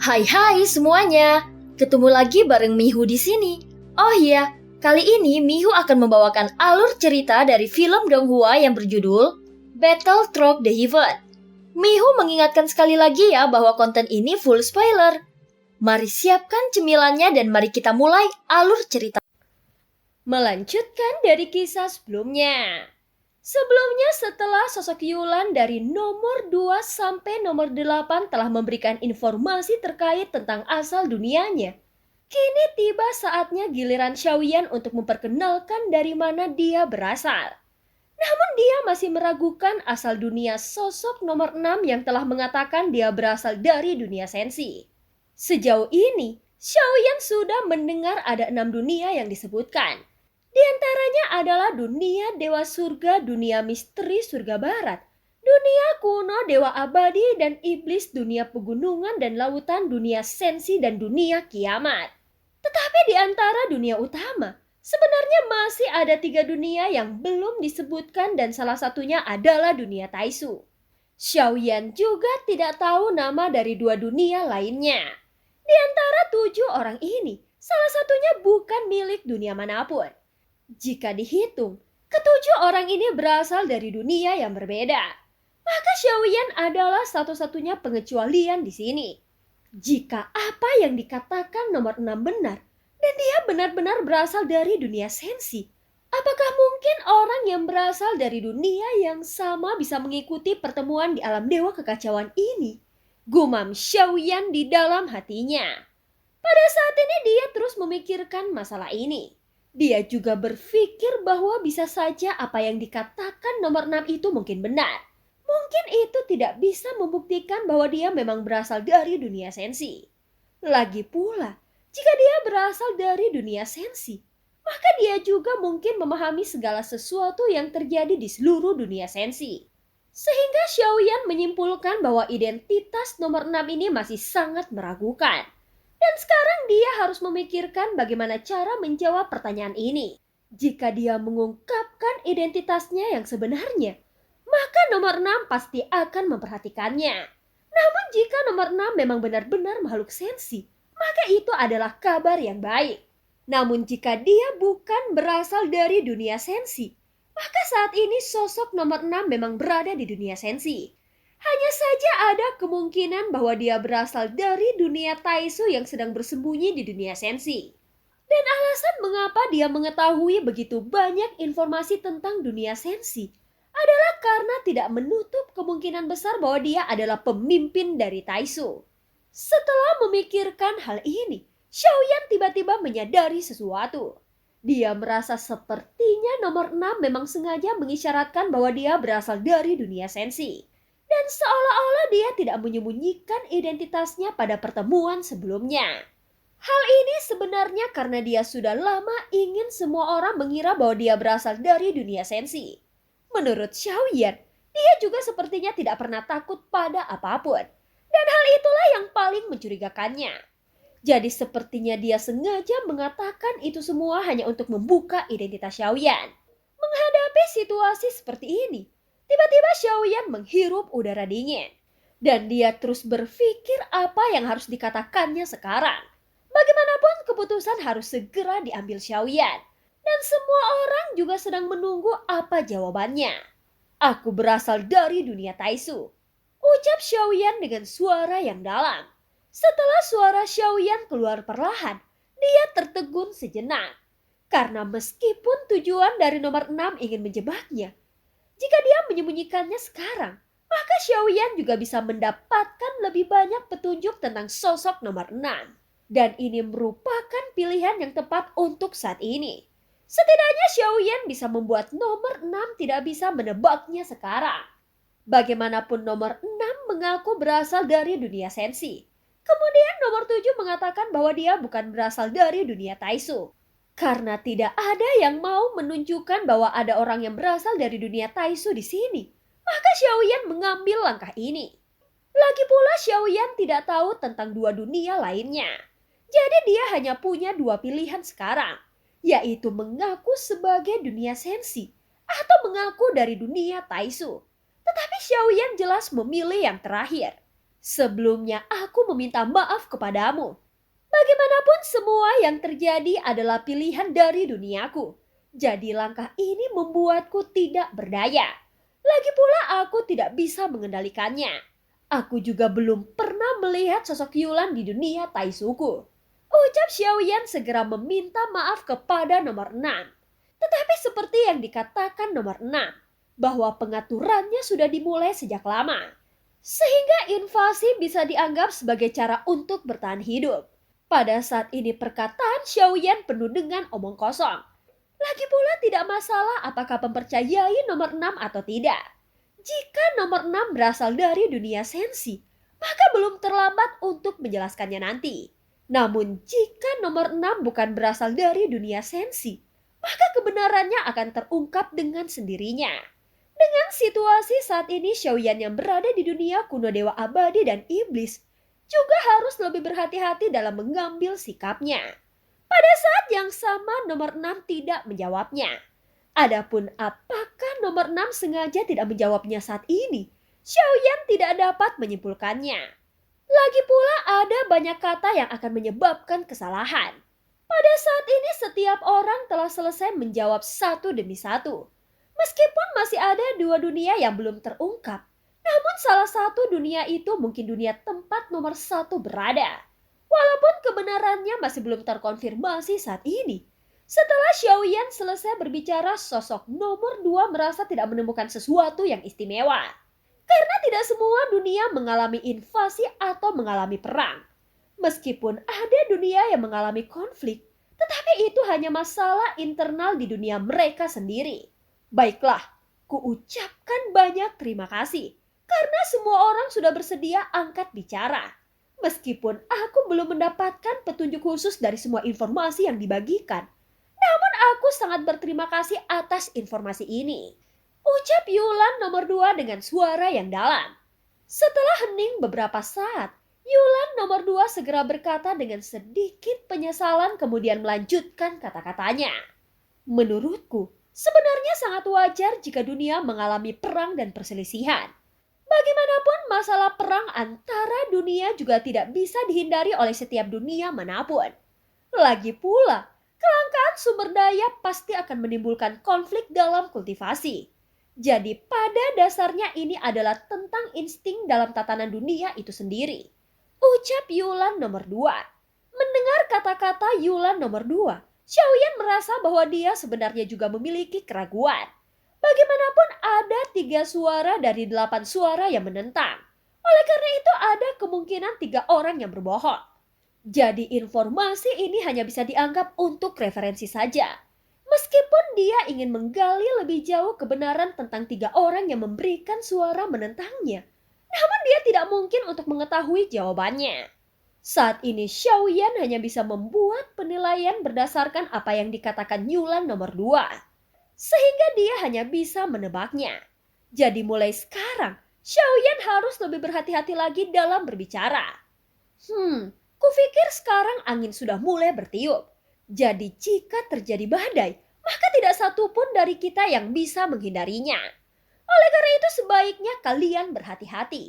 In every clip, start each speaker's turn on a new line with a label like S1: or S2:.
S1: Hai semuanya, ketemu lagi bareng Mihu di sini. Oh iya, kali ini Mihu akan membawakan alur cerita dari film Donghua yang berjudul Battle Through the Heaven. Mihu mengingatkan sekali lagi ya bahwa konten ini full spoiler. Mari siapkan cemilannya dan mari kita mulai alur cerita. Melanjutkan dari kisah sebelumnya. Sebelumnya setelah sosok Yulan dari nomor 2 sampai nomor 8 telah memberikan informasi terkait tentang asal dunianya. Kini tiba saatnya giliran Xiaoyan untuk memperkenalkan dari mana dia berasal. Namun dia masih meragukan asal dunia sosok nomor 6 yang telah mengatakan dia berasal dari dunia sensi. Sejauh ini, Xiaoyan sudah mendengar ada 6 dunia yang disebutkan. Di antaranya adalah dunia dewa surga, dunia misteri surga barat, dunia kuno dewa abadi dan iblis, dunia pegunungan dan lautan, dunia sensi dan dunia kiamat. Tetapi di antara dunia utama, sebenarnya masih ada 3 dunia yang belum disebutkan dan salah satunya adalah dunia Taisu. Xiaoyan juga tidak tahu nama dari 2 dunia lainnya. Di antara 7 orang ini, salah satunya bukan milik dunia manapun. Jika dihitung, ketujuh orang ini berasal dari dunia yang berbeda. Maka Xiaoyan adalah satu-satunya pengecualian di sini. Jika apa yang dikatakan nomor 6 benar, dan dia benar-benar berasal dari dunia sensi, apakah mungkin orang yang berasal dari dunia yang sama bisa mengikuti pertemuan di alam dewa kekacauan ini? Gumam Xiaoyan di dalam hatinya. Pada saat ini dia terus memikirkan masalah ini. Dia juga berpikir bahwa bisa saja apa yang dikatakan nomor 6 itu mungkin benar. Mungkin itu tidak bisa membuktikan bahwa dia memang berasal dari dunia sensi. Lagi pula, jika dia berasal dari dunia sensi, maka dia juga mungkin memahami segala sesuatu yang terjadi di seluruh dunia sensi. Sehingga Xiaoyan menyimpulkan bahwa identitas nomor 6 ini masih sangat meragukan. Dan sekarang dia harus memikirkan bagaimana cara menjawab pertanyaan ini. Jika dia mengungkapkan identitasnya yang sebenarnya, maka nomor 6 pasti akan memperhatikannya. Namun jika nomor 6 memang benar-benar makhluk sensi, maka itu adalah kabar yang baik. Namun jika dia bukan berasal dari dunia sensi, maka saat ini sosok nomor 6 memang berada di dunia sensi. Hanya saja ada kemungkinan bahwa dia berasal dari dunia Taisu yang sedang bersembunyi di dunia sensi. Dan alasan mengapa dia mengetahui begitu banyak informasi tentang dunia sensi adalah karena tidak menutup kemungkinan besar bahwa dia adalah pemimpin dari Taisu. Setelah memikirkan hal ini, Xiaoyan tiba-tiba menyadari sesuatu. Dia merasa sepertinya nomor 6 memang sengaja mengisyaratkan bahwa dia berasal dari dunia sensi. Dan seolah-olah dia tidak menyembunyikan identitasnya pada pertemuan sebelumnya. Hal ini sebenarnya karena dia sudah lama ingin semua orang mengira bahwa dia berasal dari dunia sensi. Menurut Xiaoyan, dia juga sepertinya tidak pernah takut pada apapun. Dan hal itulah yang paling mencurigakannya. Jadi sepertinya dia sengaja mengatakan itu semua hanya untuk membuka identitas Xiaoyan. Menghadapi situasi seperti ini, tiba-tiba Xiaoyan menghirup udara dingin. Dan dia terus berpikir apa yang harus dikatakannya sekarang. Bagaimanapun keputusan harus segera diambil Xiaoyan. Dan semua orang juga sedang menunggu apa jawabannya. Aku berasal dari dunia Taisu, ucap Xiaoyan dengan suara yang dalam. Setelah suara Xiaoyan keluar perlahan, dia tertegun sejenak. Karena meskipun tujuan dari nomor 6 ingin menjebaknya, jika dia menyembunyikannya sekarang, maka Xiaoyan juga bisa mendapatkan lebih banyak petunjuk tentang sosok nomor 6. Dan ini merupakan pilihan yang tepat untuk saat ini. Setidaknya Xiaoyan bisa membuat nomor 6 tidak bisa menebaknya sekarang. Bagaimanapun nomor 6 mengaku berasal dari dunia sensi. Kemudian nomor 7 mengatakan bahwa dia bukan berasal dari dunia Taisu. Karena tidak ada yang mau menunjukkan bahwa ada orang yang berasal dari dunia Taisu di sini, maka Xiaoyan mengambil langkah ini. Lagi pula Xiaoyan tidak tahu tentang 2 dunia lainnya. Jadi dia hanya punya 2 pilihan sekarang, yaitu mengaku sebagai dunia sensi atau mengaku dari dunia Taisu. Tetapi Xiaoyan jelas memilih yang terakhir.
S2: Sebelumnya aku meminta maaf kepadamu. Bagaimanapun semua yang terjadi adalah pilihan dari duniaku. Jadi langkah ini membuatku tidak berdaya. Lagi pula aku tidak bisa mengendalikannya. Aku juga belum pernah melihat sosok Yulan di dunia Taisuku. Ucap Xiaoyan segera meminta maaf kepada nomor 6. Tetapi seperti yang dikatakan nomor 6, bahwa pengaturannya sudah dimulai sejak lama. Sehingga invasi bisa dianggap sebagai cara untuk bertahan hidup. Pada saat ini perkataan Xiaoyan penuh dengan omong kosong. Lagi pula tidak masalah apakah mempercayai nomor 6 atau tidak. Jika nomor 6 berasal dari dunia sensi, maka belum terlambat untuk menjelaskannya nanti. Namun jika nomor 6 bukan berasal dari dunia sensi, maka kebenarannya akan terungkap dengan sendirinya. Dengan situasi saat ini, Xiaoyan yang berada di dunia kuno dewa abadi dan iblis juga harus lebih berhati-hati dalam mengambil sikapnya. Pada saat yang sama nomor 6 tidak menjawabnya. Adapun apakah nomor 6 sengaja tidak menjawabnya saat ini, Xiaoyan tidak dapat menyimpulkannya. Lagi pula ada banyak kata yang akan menyebabkan kesalahan. Pada saat ini setiap orang telah selesai menjawab satu demi satu. Meskipun masih ada dua dunia yang belum terungkap, namun salah satu dunia itu mungkin dunia tempat nomor 1 berada. Walaupun kebenarannya masih belum terkonfirmasi saat ini. Setelah Xiaoyan selesai berbicara, sosok nomor 2 merasa tidak menemukan sesuatu yang istimewa. Karena tidak semua dunia mengalami invasi atau mengalami perang. Meskipun ada dunia yang mengalami konflik, tetapi itu hanya masalah internal di dunia mereka sendiri. Baiklah, kuucapkan banyak terima kasih karena semua orang sudah bersedia angkat bicara. Meskipun aku belum mendapatkan petunjuk khusus dari semua informasi yang dibagikan, namun aku sangat berterima kasih atas informasi ini. Ucap Yulan nomor 2 dengan suara yang dalam. Setelah hening beberapa saat, Yulan nomor 2 segera berkata dengan sedikit penyesalan kemudian melanjutkan kata-katanya. Menurutku, sebenarnya sangat wajar jika dunia mengalami perang dan perselisihan. Bagaimanapun masalah perang antara dunia juga tidak bisa dihindari oleh setiap dunia manapun. Lagi pula, kelangkaan sumber daya pasti akan menimbulkan konflik dalam kultivasi. Jadi pada dasarnya ini adalah tentang insting dalam tatanan dunia itu sendiri. Ucap Yulan nomor 2. Mendengar kata-kata Yulan nomor 2, Xiaoyan merasa bahwa dia sebenarnya juga memiliki keraguan. Bagaimanapun ada 3 suara dari 8 suara yang menentang. Oleh karena itu ada kemungkinan 3 orang yang berbohong. Jadi informasi ini hanya bisa dianggap untuk referensi saja. Meskipun dia ingin menggali lebih jauh kebenaran tentang 3 orang yang memberikan suara menentangnya, namun dia tidak mungkin untuk mengetahui jawabannya. Saat ini Xiaoyan hanya bisa membuat penilaian berdasarkan apa yang dikatakan Yulan nomor 2. Sehingga dia hanya bisa menebaknya. Jadi mulai sekarang, Xiaoyan harus lebih berhati-hati lagi dalam berbicara. Kupikir sekarang angin sudah mulai bertiup. Jadi jika terjadi badai, maka tidak satu pun dari kita yang bisa menghindarinya. Oleh karena itu sebaiknya kalian berhati-hati.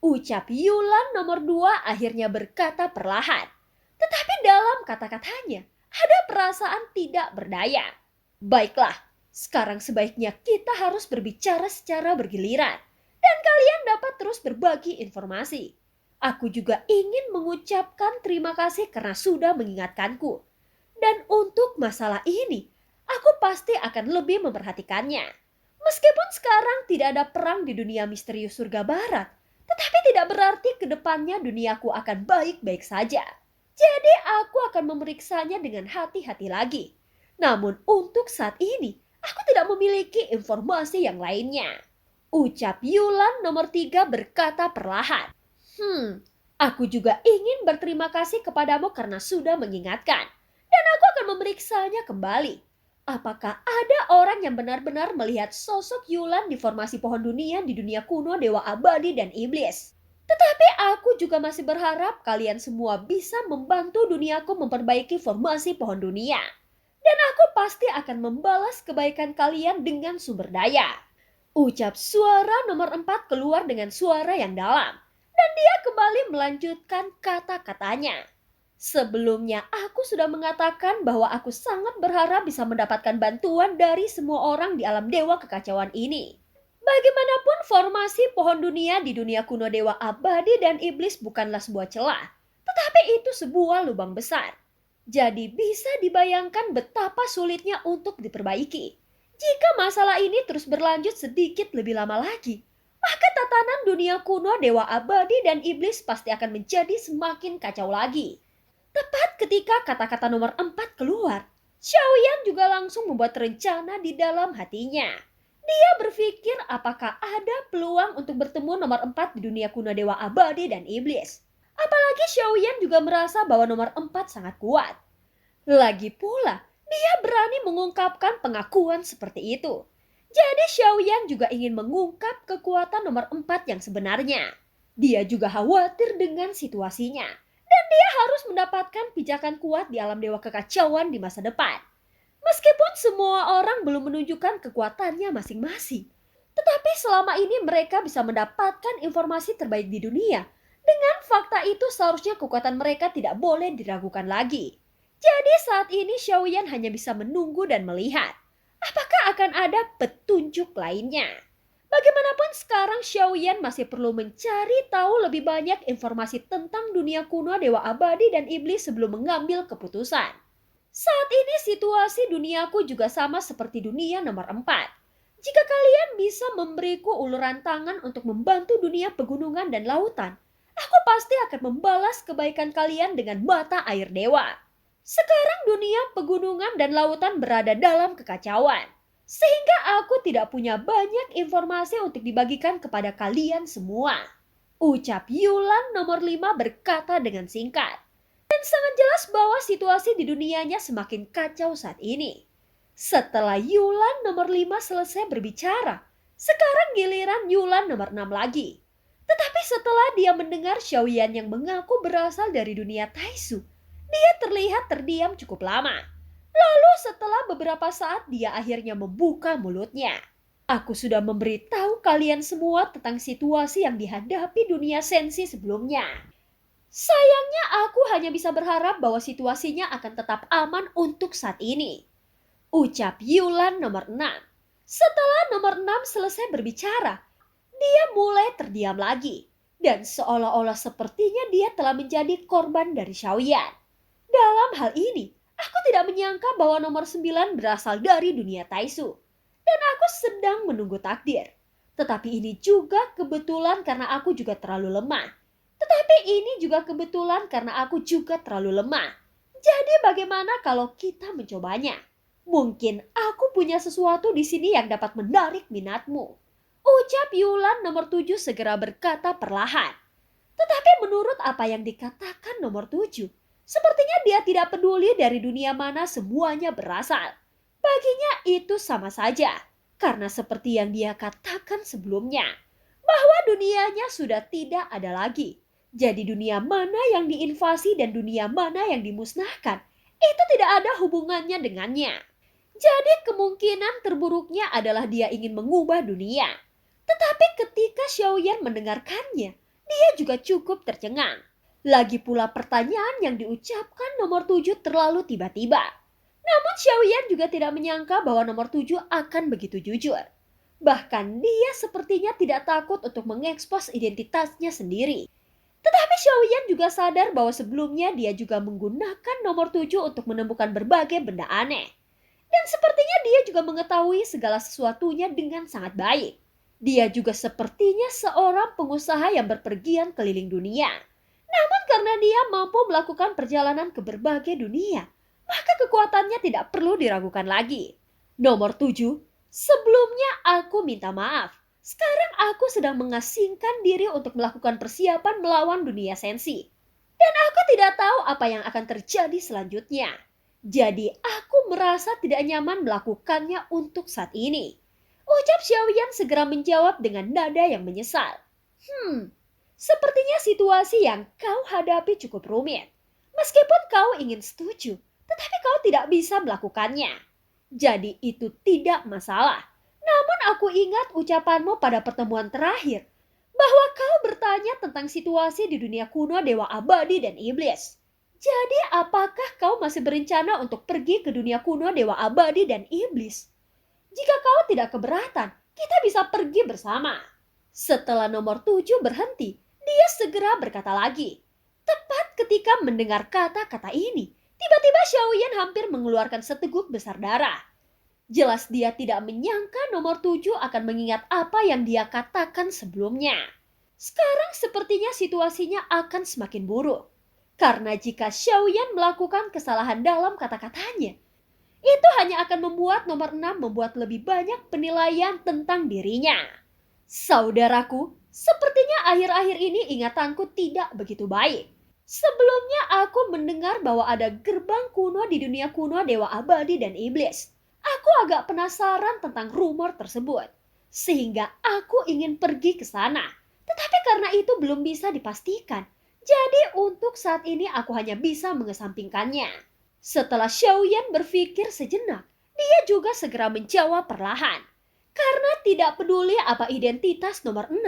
S2: Ucap Yulan nomor 2 akhirnya berkata perlahan. Tetapi dalam kata-katanya ada perasaan tidak berdaya. Baiklah, sekarang sebaiknya kita harus berbicara secara bergiliran. Dan kalian dapat terus berbagi informasi. Aku juga ingin mengucapkan terima kasih karena sudah mengingatkanku. Dan untuk masalah ini, aku pasti akan lebih memperhatikannya. Meskipun sekarang tidak ada perang di dunia misterius surga barat, tetapi tidak berarti kedepannya duniaku akan baik-baik saja. Jadi aku akan memeriksanya dengan hati-hati lagi. Namun untuk saat ini, aku tidak memiliki informasi yang lainnya. Ucap Yulan nomor 3 berkata perlahan. Aku juga ingin berterima kasih kepadamu karena sudah mengingatkan. Dan aku akan memeriksanya kembali. Apakah ada orang yang benar-benar melihat sosok Yulan di formasi pohon dunia di dunia kuno dewa abadi dan iblis? Tetapi aku juga masih berharap kalian semua bisa membantu duniaku memperbaiki formasi pohon dunia. Dan aku pasti akan membalas kebaikan kalian dengan sumber daya. Ucap suara nomor 4 keluar dengan suara yang dalam. Dia kembali melanjutkan kata-katanya. Sebelumnya aku sudah mengatakan bahwa aku sangat berharap bisa mendapatkan bantuan dari semua orang di alam dewa kekacauan ini. Bagaimanapun formasi pohon dunia di dunia kuno dewa abadi dan iblis bukanlah sebuah celah, tetapi itu sebuah lubang besar. Jadi bisa dibayangkan betapa sulitnya untuk diperbaiki. Jika masalah ini terus berlanjut sedikit lebih lama lagi, maka tatanan dunia kuno dewa abadi dan iblis pasti akan menjadi semakin kacau lagi. Tepat ketika kata-kata nomor 4 keluar, Xiaoyan juga langsung membuat rencana di dalam hatinya. Dia berpikir apakah ada peluang untuk bertemu nomor 4 di dunia kuno dewa abadi dan iblis. Apalagi Xiaoyan juga merasa bahwa nomor 4 sangat kuat. Lagi pula, dia berani mengungkapkan pengakuan seperti itu. Jadi Xiaoyan juga ingin mengungkap kekuatan nomor 4 yang sebenarnya. Dia juga khawatir dengan situasinya. Dan dia harus mendapatkan pijakan kuat di alam dewa kekacauan di masa depan. Meskipun semua orang belum menunjukkan kekuatannya masing-masing. Tetapi selama ini mereka bisa mendapatkan informasi terbaik di dunia. Dengan fakta itu seharusnya kekuatan mereka tidak boleh diragukan lagi. Jadi saat ini Xiaoyan hanya bisa menunggu dan melihat. Apakah akan ada petunjuk lainnya? Bagaimanapun sekarang Xiaoyan masih perlu mencari tahu lebih banyak informasi tentang dunia kuno dewa abadi dan iblis sebelum mengambil keputusan. Saat ini situasi duniaku juga sama seperti dunia nomor 4. Jika kalian bisa memberiku uluran tangan untuk membantu dunia pegunungan dan lautan, aku pasti akan membalas kebaikan kalian dengan mata air dewa. Sekarang dunia pegunungan dan lautan berada dalam kekacauan. Sehingga aku tidak punya banyak informasi untuk dibagikan kepada kalian semua. Ucap Yulan nomor 5 berkata dengan singkat. Dan sangat jelas bahwa situasi di dunianya semakin kacau saat ini. Setelah Yulan nomor 5 selesai berbicara, sekarang giliran Yulan nomor 6 lagi. Tetapi setelah dia mendengar Xiaoyan yang mengaku berasal dari dunia Taisu, dia terlihat terdiam cukup lama. Lalu setelah beberapa saat dia akhirnya membuka mulutnya. Aku sudah memberitahu kalian semua tentang situasi yang dihadapi dunia sensi sebelumnya. Sayangnya aku hanya bisa berharap bahwa situasinya akan tetap aman untuk saat ini. Ucap Yulan nomor 6. Setelah nomor 6 selesai berbicara, dia mulai terdiam lagi. Dan seolah-olah sepertinya dia telah menjadi korban dari Xiaoyan. Dalam hal ini, aku tidak menyangka bahwa nomor 9 berasal dari dunia Taisu. Dan aku sedang menunggu takdir. Tetapi ini juga kebetulan karena aku juga terlalu lemah. Tetapi ini juga kebetulan karena aku juga terlalu lemah. Jadi bagaimana kalau kita mencobanya? Mungkin aku punya sesuatu di sini yang dapat menarik minatmu. Ucap Yulan nomor 7 segera berkata perlahan. Tetapi menurut apa yang dikatakan nomor 7, sepertinya dia tidak peduli dari dunia mana semuanya berasal. Baginya itu sama saja, karena seperti yang dia katakan sebelumnya, bahwa dunianya sudah tidak ada lagi. Jadi dunia mana yang diinvasi dan dunia mana yang dimusnahkan, itu tidak ada hubungannya dengannya. Jadi kemungkinan terburuknya adalah dia ingin mengubah dunia. Tetapi ketika Xiaoyan mendengarkannya, dia juga cukup tercengang. Lagi pula pertanyaan yang diucapkan nomor 7 terlalu tiba-tiba. Namun Xiaoyan juga tidak menyangka bahwa nomor 7 akan begitu jujur. Bahkan dia sepertinya tidak takut untuk mengekspos identitasnya sendiri. Tetapi Xiaoyan juga sadar bahwa sebelumnya dia juga menggunakan nomor 7 untuk menemukan berbagai benda aneh. Dan sepertinya dia juga mengetahui segala sesuatunya dengan sangat baik. Dia juga sepertinya seorang pengusaha yang berpergian keliling dunia. Namun karena dia mampu melakukan perjalanan ke berbagai dunia, maka kekuatannya tidak perlu diragukan lagi. Nomor 7, sebelumnya aku minta maaf. Sekarang aku sedang mengasingkan diri untuk melakukan persiapan melawan dunia sensi. Dan aku tidak tahu apa yang akan terjadi selanjutnya. Jadi aku merasa tidak nyaman melakukannya untuk saat ini. Ucap Xiaoyan segera menjawab dengan nada yang menyesal. Sepertinya situasi yang kau hadapi cukup rumit. Meskipun kau ingin setuju, tetapi kau tidak bisa melakukannya. Jadi itu tidak masalah. Namun aku ingat ucapanmu pada pertemuan terakhir, bahwa kau bertanya tentang situasi di dunia kuno Dewa Abadi dan Iblis. Jadi apakah kau masih berencana untuk pergi ke dunia kuno Dewa Abadi dan Iblis? Jika kau tidak keberatan, kita bisa pergi bersama. Setelah nomor 7 berhenti, dia segera berkata lagi. Tepat ketika mendengar kata-kata ini, tiba-tiba Xiaoyan hampir mengeluarkan seteguk besar darah. Jelas dia tidak menyangka nomor 7 akan mengingat apa yang dia katakan sebelumnya. Sekarang sepertinya situasinya akan semakin buruk. Karena jika Xiaoyan melakukan kesalahan dalam kata-katanya, itu hanya akan membuat nomor 6 membuat lebih banyak penilaian tentang dirinya. Saudaraku, sepertinya akhir-akhir ini ingatanku tidak begitu baik. Sebelumnya aku mendengar bahwa ada gerbang kuno di dunia kuno Dewa Abadi dan Iblis. Aku agak penasaran tentang rumor tersebut, sehingga aku ingin pergi ke sana. Tetapi karena itu belum bisa dipastikan, jadi untuk saat ini aku hanya bisa mengesampingkannya. Setelah Xiaoyan berpikir sejenak, dia juga segera menjawab perlahan. Karena tidak peduli apa identitas nomor 6,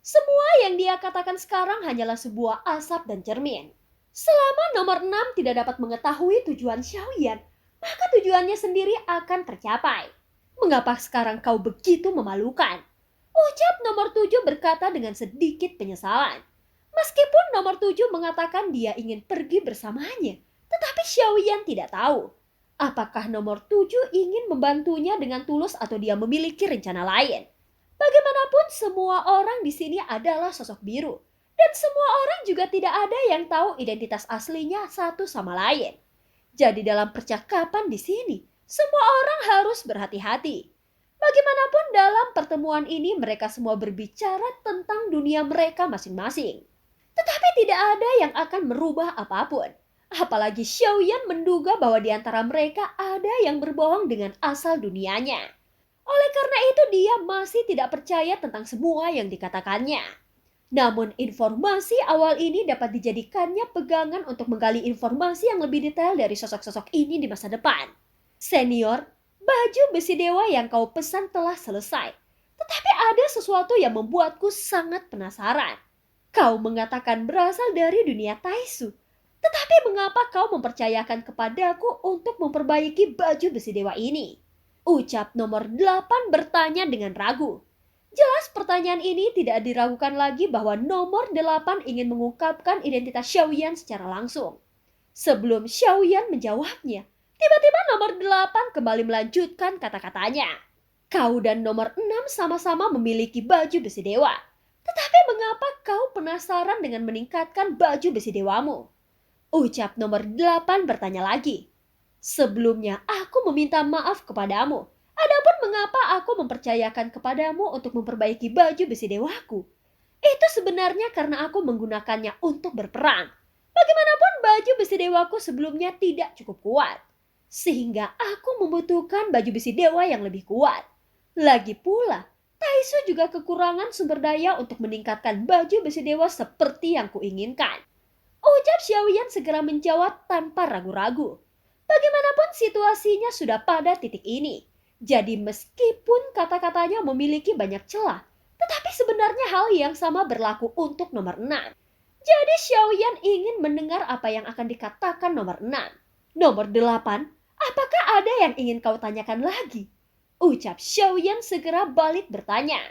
S2: semua yang dia katakan sekarang hanyalah sebuah asap dan cermin. Selama nomor 6 tidak dapat mengetahui tujuan Xiaoyan, maka tujuannya sendiri akan tercapai. Mengapa sekarang kau begitu memalukan? Ucap nomor 7 berkata dengan sedikit penyesalan. Meskipun nomor 7 mengatakan dia ingin pergi bersamanya, tetapi Xiaoyan tidak tahu. Apakah nomor 7 ingin membantunya dengan tulus atau dia memiliki rencana lain? Bagaimanapun semua orang di sini adalah sosok biru. Dan semua orang juga tidak ada yang tahu identitas aslinya satu sama lain. Jadi dalam percakapan di sini, semua orang harus berhati-hati. Bagaimanapun dalam pertemuan ini mereka semua berbicara tentang dunia mereka masing-masing. Tetapi tidak ada yang akan merubah apapun. Apalagi Xiaoyan menduga bahwa di antara mereka ada yang berbohong dengan asal dunianya. Oleh karena itu dia masih tidak percaya tentang semua yang dikatakannya. Namun informasi awal ini dapat dijadikannya pegangan untuk menggali informasi yang lebih detail dari sosok-sosok ini di masa depan. Senior, baju besi dewa yang kau pesan telah selesai. Tetapi ada sesuatu yang membuatku sangat penasaran. Kau mengatakan berasal dari dunia Taisu. Tetapi mengapa kau mempercayakan kepadaku untuk memperbaiki baju besi dewa ini? Ucap nomor 8 bertanya dengan ragu. Jelas pertanyaan ini tidak diragukan lagi bahwa nomor 8 ingin mengungkapkan identitas Xiaoyan secara langsung. Sebelum Xiaoyan menjawabnya, tiba-tiba nomor 8 kembali melanjutkan kata-katanya. Kau dan nomor 6 sama-sama memiliki baju besi dewa. Tetapi mengapa kau penasaran dengan meningkatkan baju besi dewamu? Ucap nomor 8 bertanya lagi. Sebelumnya aku meminta maaf kepadamu. Adapun mengapa aku mempercayakan kepadamu untuk memperbaiki baju besi dewaku? Itu sebenarnya karena aku menggunakannya untuk berperang. Bagaimanapun baju besi dewaku sebelumnya tidak cukup kuat. Sehingga aku membutuhkan baju besi dewa yang lebih kuat. Lagi pula, Taisu juga kekurangan sumber daya untuk meningkatkan baju besi dewa seperti yang kuinginkan. Ucap Xiaoyan segera menjawab tanpa ragu-ragu. Bagaimanapun situasinya sudah pada titik ini. Jadi meskipun kata-katanya memiliki banyak celah, tetapi sebenarnya hal yang sama berlaku untuk nomor 6. Jadi Xiaoyan ingin mendengar apa yang akan dikatakan nomor 6. Nomor 8, apakah ada yang ingin kau tanyakan lagi? Ucap Xiaoyan segera balik bertanya.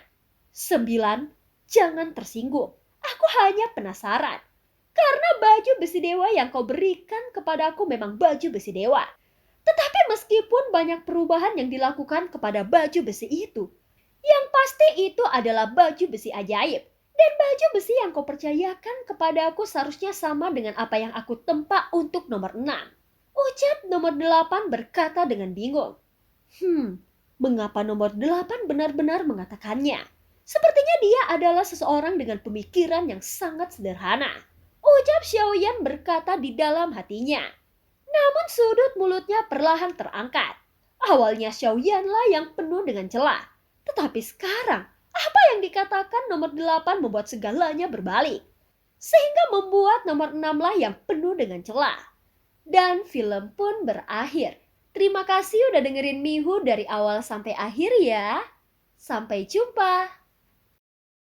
S2: 9, jangan tersinggung. Aku hanya penasaran. Karena baju besi dewa yang kau berikan kepadaku memang baju besi dewa. Tetapi meskipun banyak perubahan yang dilakukan kepada baju besi itu, yang pasti itu adalah baju besi ajaib. Dan baju besi yang kau percayakan kepadaku seharusnya sama dengan apa yang aku tempa untuk nomor 6. Ucap nomor 8 berkata dengan bingung. Mengapa nomor 8 benar-benar mengatakannya? Sepertinya dia adalah seseorang dengan pemikiran yang sangat sederhana. Ucap Xiaoyan berkata di dalam hatinya. Namun sudut mulutnya perlahan terangkat. Awalnya Xiaoyanlah yang penuh dengan celah. Tetapi sekarang, apa yang dikatakan nomor 8 membuat segalanya berbalik. Sehingga membuat nomor 6lah yang penuh dengan celah. Dan film pun berakhir. Terima kasih udah dengerin Mihu dari awal sampai akhir ya. Sampai jumpa.